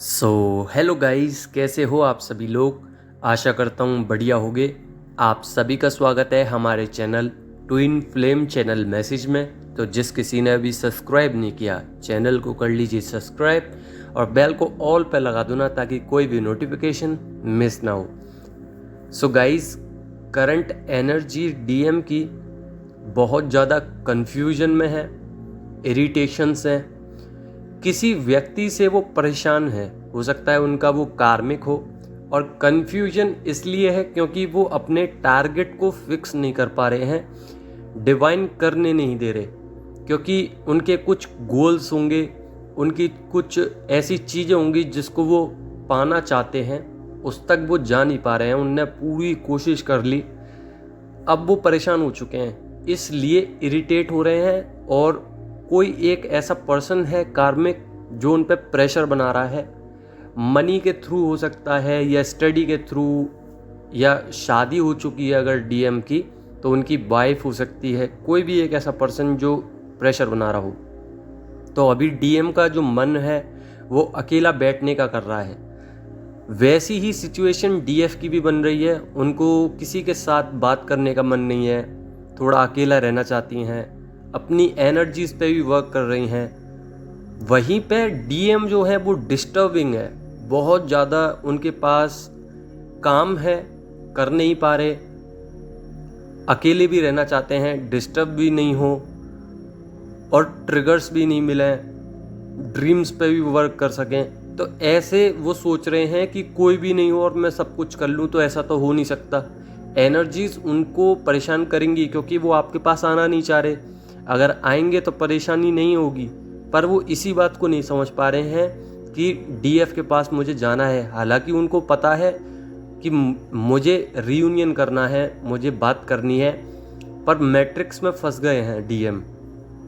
Hello guys, कैसे हो आप सभी लोग। आशा करता हूँ बढ़िया होगे। आप सभी का स्वागत है हमारे channel twin flame channel message में। तो जिस किसी ने अभी सब्सक्राइब नहीं किया, चैनल को कर लीजिए सब्सक्राइब और बेल को ऑल पे लगा दो ना, ताकि कोई भी नोटिफिकेशन मिस ना हो। गाइस, करंट एनर्जी डीएम की बहुत ज़्यादा कन्फ्यूजन में है, इरिटेशंस हैं। किसी व्यक्ति से वो परेशान है, हो सकता है उनका वो कार्मिक हो, और कन्फ्यूजन इसलिए है क्योंकि वो अपने टारगेट को फिक्स नहीं कर पा रहे हैं, डिवाइन करने नहीं दे रहे, क्योंकि उनके कुछ गोल्स होंगे, उनकी कुछ ऐसी चीज़ें होंगी जिसको वो पाना चाहते हैं, उस तक वो जा नहीं पा रहे हैं। उनने पूरी कोशिश कर ली, अब वो परेशान हो चुके हैं, इसलिए इरिटेट हो रहे हैं। और कोई एक ऐसा पर्सन है कार्मिक जो उन पे प्रेशर बना रहा है, मनी के थ्रू हो सकता है, या स्टडी के थ्रू, या शादी हो चुकी है अगर डीएम की तो उनकी वाइफ हो सकती है। कोई भी एक ऐसा पर्सन जो प्रेशर बना रहा हो। तो अभी डीएम का जो मन है वो अकेला बैठने का कर रहा है। वैसी ही सिचुएशन डीएफ की भी बन रही है। उनको किसी के साथ बात करने का मन नहीं है, थोड़ा अकेला रहना चाहती हैं, अपनी एनर्जीज पे भी वर्क कर रही हैं। वहीं पे डीएम जो है वो डिस्टर्बिंग है, बहुत ज़्यादा उनके पास काम है, कर नहीं पा रहे, अकेले भी रहना चाहते हैं, डिस्टर्ब भी नहीं हो और ट्रिगर्स भी नहीं मिले, ड्रीम्स पे भी वर्क कर सकें। तो ऐसे वो सोच रहे हैं कि कोई भी नहीं हो और मैं सब कुछ कर लूँ, तो ऐसा तो हो नहीं सकता। एनर्जीज उनको परेशान करेंगी क्योंकि वो आपके पास आना नहीं चाह रहे। अगर आएंगे तो परेशानी नहीं होगी, पर वो इसी बात को नहीं समझ पा रहे हैं कि डीएफ के पास मुझे जाना है। हालांकि उनको पता है कि मुझे रीयूनियन करना है, मुझे बात करनी है, पर मैट्रिक्स में फंस गए हैं डीएम।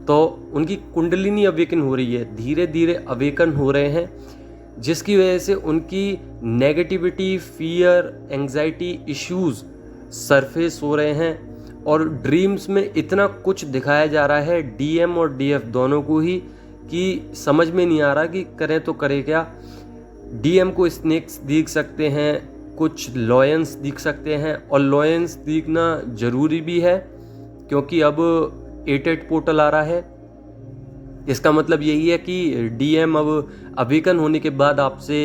तो उनकी कुंडलिनी अवेकन हो रही है, धीरे धीरे अवेकन हो रहे हैं, जिसकी वजह से उनकी negativity, fear, anxiety issues surface हो रहे हैं। और ड्रीम्स में इतना कुछ दिखाया जा रहा है डीएम और डीएफ दोनों को ही कि समझ में नहीं आ रहा कि करें तो करें क्या। डीएम को स्नेक्स दिख सकते हैं, कुछ लॉयंस दिख सकते हैं, और लॉयंस दिखना ज़रूरी भी है क्योंकि अब 8-8 पोर्टल आ रहा है। इसका मतलब यही है कि डीएम अब अवेकन होने के बाद आपसे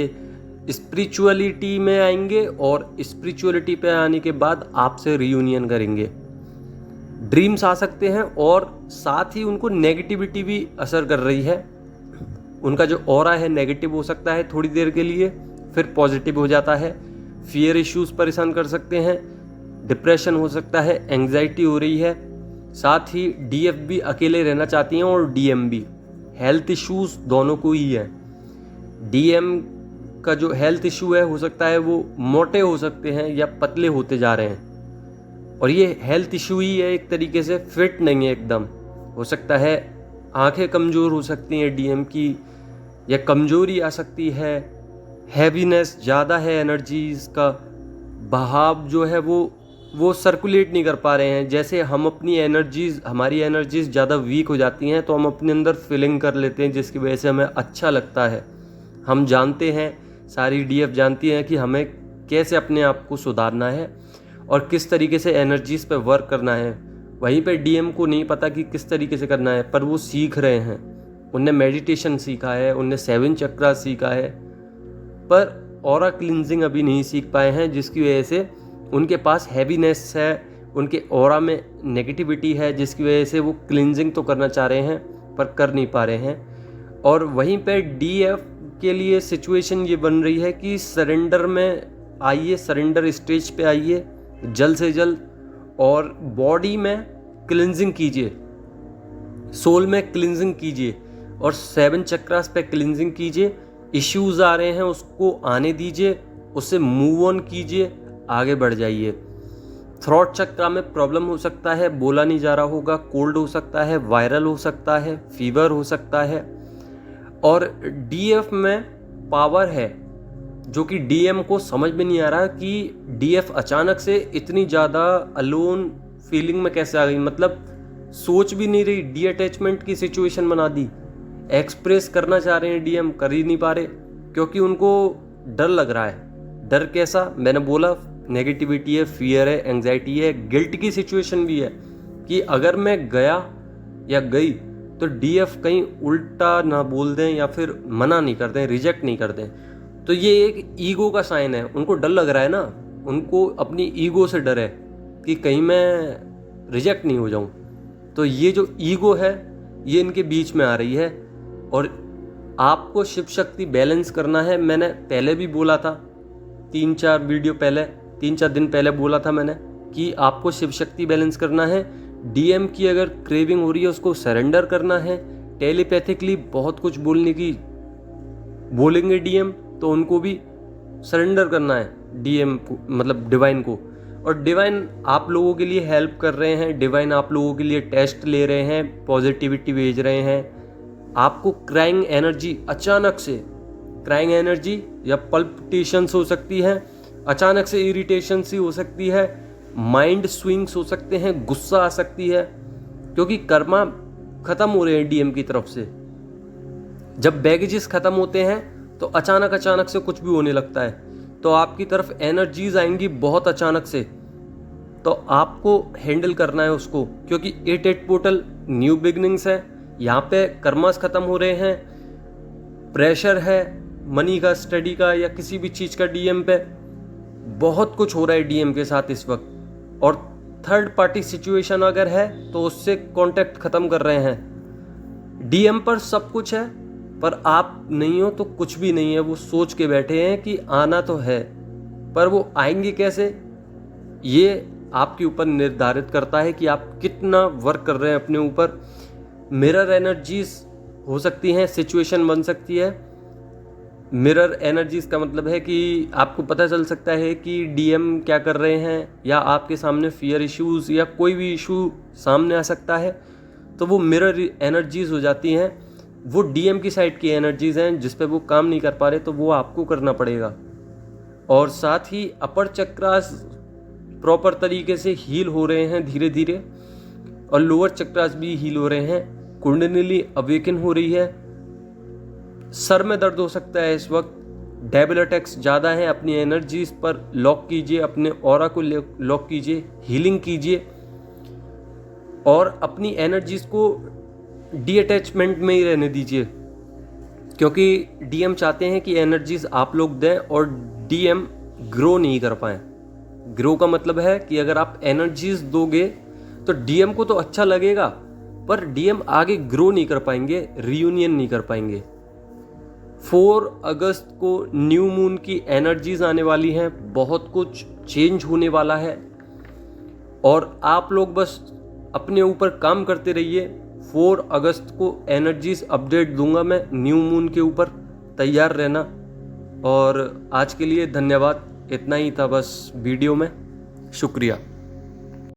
स्पिरिचुअलिटी में आएंगे, और स्पिरिचुअलिटी पे आने के बाद आपसे रियूनियन करेंगे। ड्रीम्स आ सकते हैं, और साथ ही उनको नेगेटिविटी भी असर कर रही है। उनका जो ऑरा है नेगेटिव हो सकता है थोड़ी देर के लिए, फिर पॉजिटिव हो जाता है। फियर इश्यूज परेशान कर सकते हैं, डिप्रेशन हो सकता है, एंग्जाइटी हो रही है। साथ ही डीएफ भी अकेले रहना चाहती हैं और डीएम भी। हेल्थ इश्यूज दोनों को ही है। डीएम का जो हेल्थ इशू है, हो सकता है वो मोटे हो सकते हैं या पतले होते जा रहे हैं, और ये हेल्थ इशू ही है, एक तरीके से फिट नहीं है एकदम। हो सकता है आंखें कमज़ोर हो सकती हैं डीएम की, या कमज़ोरी आ सकती है, हैवीनेस ज़्यादा है, एनर्जीज का बहाव जो है वो सर्कुलेट नहीं कर पा रहे हैं। जैसे हम अपनी एनर्जीज, हमारी एनर्जीज ज़्यादा वीक हो जाती हैं तो हम अपने अंदर फीलिंग कर लेते हैं, जिसकी वजह से हमें अच्छा लगता है। हम जानते हैं, सारी डीएफ जानती हैं कि हमें कैसे अपने आप को सुधारना है और किस तरीके से एनर्जीज पे वर्क करना है। वहीं पे डीएम को नहीं पता कि किस तरीके से करना है, पर वो सीख रहे हैं। उनने मेडिटेशन सीखा है, उनने 7 चक्रा सीखा है, पर ऑरा क्लिनजिंग अभी नहीं सीख पाए हैं, जिसकी वजह से उनके पास हैवीनेस है, उनके ऑरा में नेगेटिविटी है, जिसकी वजह से वो क्लिनजिंग तो करना चाह रहे हैं पर कर नहीं पा रहे हैं। और वहीं पे डीएफ के लिए सिचुएशन ये बन रही है कि सरेंडर में आइए, सरेंडर स्टेज पे आइए जल्द से जल्द, और बॉडी में क्लिनजिंग कीजिए, सोल में क्लिनजिंग कीजिए, और 7 चक्रास पे क्लिनजिंग कीजिए। इश्यूज आ रहे हैं उसको आने दीजिए, उससे मूव ऑन कीजिए, आगे बढ़ जाइए। थ्रोट चक्रा में प्रॉब्लम हो सकता है, बोला नहीं जा रहा होगा, कोल्ड हो सकता है, वायरल हो सकता है, फीवर हो सकता है। और डीएफ में पावर है जो कि डीएम को समझ में नहीं आ रहा कि डीएफ अचानक से इतनी ज़्यादा अलोन फीलिंग में कैसे आ गई। मतलब सोच भी नहीं रही, डी अटैचमेंट की सिचुएशन बना दी। एक्सप्रेस करना चाह रहे हैं डीएम, कर ही नहीं पा रहे, क्योंकि उनको डर लग रहा है। डर कैसा, मैंने बोला नेगेटिविटी है, फियर है, एंग्जाइटी है, गिल्ट की सिचुएशन भी है कि अगर मैं गया या गई तो डीएफ कहीं उल्टा ना बोल दें या फिर मना नहीं कर दें, रिजेक्ट नहीं कर दें। तो ये एक ईगो का साइन है। उनको डर लग रहा है ना, उनको अपनी ईगो से डर है कि कहीं मैं रिजेक्ट नहीं हो जाऊं। तो ये जो ईगो है ये इनके बीच में आ रही है और आपको शिव शक्ति बैलेंस करना है। मैंने पहले भी बोला था, 3-4 दिन पहले बोला था मैंने कि आपको शिव शक्ति बैलेंस करना है। डीएम की अगर क्रेविंग हो रही है उसको सरेंडर करना है। टेलीपैथिकली बहुत कुछ बोलेंगे डीएम, तो उनको भी सरेंडर करना है डीएम को, मतलब डिवाइन को। और डिवाइन आप लोगों के लिए हेल्प कर रहे हैं, डिवाइन आप लोगों के लिए टेस्ट ले रहे हैं, पॉजिटिविटी भेज रहे हैं। आपको क्राइंग एनर्जी, अचानक से क्राइंग एनर्जी या पल्पिटेशंस हो सकती है, अचानक से इरिटेशन सी हो सकती है, माइंड स्विंग्स हो सकते हैं, गुस्सा आ सकती है, क्योंकि कर्मा खत्म हो रहे हैं डीएम की तरफ से। जब बैगेजेस खत्म होते हैं तो अचानक से कुछ भी होने लगता है, तो आपकी तरफ एनर्जीज आएंगी बहुत अचानक से, तो आपको हैंडल करना है उसको। क्योंकि 8-8 पोर्टल न्यू बिगनिंग्स है, यहाँ पे कर्मास खत्म हो रहे हैं, प्रेशर है मनी का, स्टडी का या किसी भी चीज़ का डीएम पे, बहुत कुछ हो रहा है डीएम के साथ इस वक्त। और थर्ड पार्टी सिचुएशन अगर है तो उससे कांटेक्ट खत्म कर रहे हैं। डीएम पर सब कुछ है पर आप नहीं हो तो कुछ भी नहीं है। वो सोच के बैठे हैं कि आना तो है, पर वो आएंगे कैसे, ये आपके ऊपर निर्धारित करता है कि आप कितना वर्क कर रहे हैं अपने ऊपर। मिरर एनर्जीज हो सकती हैं, सिचुएशन बन सकती है। मिरर एनर्जीज का मतलब है कि आपको पता चल सकता है कि डीएम क्या कर रहे हैं, या आपके सामने फियर इश्यूज या कोई भी इशू सामने आ सकता है, तो वो मिरर एनर्जीज हो जाती हैं। वो डीएम की साइड की एनर्जीज हैं जिस पे वो काम नहीं कर पा रहे, तो वो आपको करना पड़ेगा। और साथ ही अपर चक्रास प्रॉपर तरीके से हील हो रहे हैं धीरे धीरे, और लोअर चक्रास भी हील हो रहे हैं। कुंडलिनी अवेकन हो रही है। सर में दर्द हो सकता है इस वक्त, डेबिल अटैक्स ज़्यादा हैं। अपनी एनर्जीज पर लॉक कीजिए, अपने ऑरा को लॉक कीजिए, हीलिंग कीजिए और अपनी एनर्जीज को डी अटैचमेंट में ही रहने दीजिए, क्योंकि डीएम चाहते हैं कि एनर्जीज आप लोग दें और डीएम ग्रो नहीं कर पाए। ग्रो का मतलब है कि अगर आप एनर्जीज दोगे तो डीएम को तो अच्छा लगेगा, पर डीएम आगे ग्रो नहीं कर पाएंगे, रियूनियन नहीं कर पाएंगे। 4 अगस्त को न्यू मून की एनर्जीज आने वाली हैं, बहुत कुछ चेंज होने वाला है और आप लोग बस अपने ऊपर काम करते रहिए। 4 अगस्त को एनर्जीज अपडेट दूंगा मैं न्यू मून के ऊपर, तैयार रहना। और आज के लिए धन्यवाद, इतना ही था बस वीडियो में। शुक्रिया।